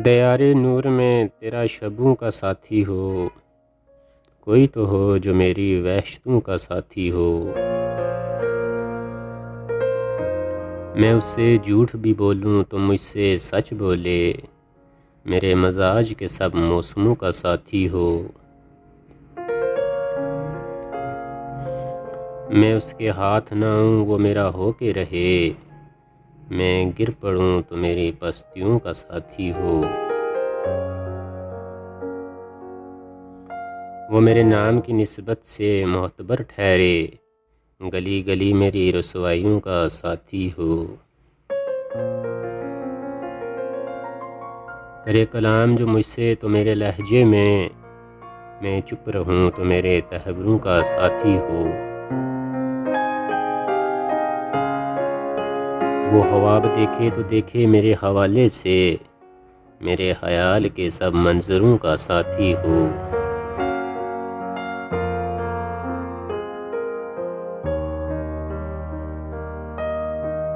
دیار نور میں تیرا شبوں کا ساتھی ہو، کوئی تو ہو جو میری وحشتوں کا ساتھی ہو۔ میں اس سے جھوٹ بھی بولوں تو مجھ سے سچ بولے، میرے مزاج کے سب موسموں کا ساتھی ہو۔ میں اس کے ہاتھ نہ آؤں وہ میرا ہو کے رہے، میں گر پڑوں تو میری پستیوں کا ساتھی ہو۔ وہ میرے نام کی نسبت سے معتبر ٹھہرے، گلی گلی میری رسوائیوں کا ساتھی ہو۔ کرے کلام جو مجھ سے تو میرے لہجے میں چپ رہوں تو میرے تحوروں کا ساتھی ہو۔ وہ خواب دیکھے تو دیکھے میرے حوالے سے، میرے خیال کے سب منظروں کا ساتھی ہو۔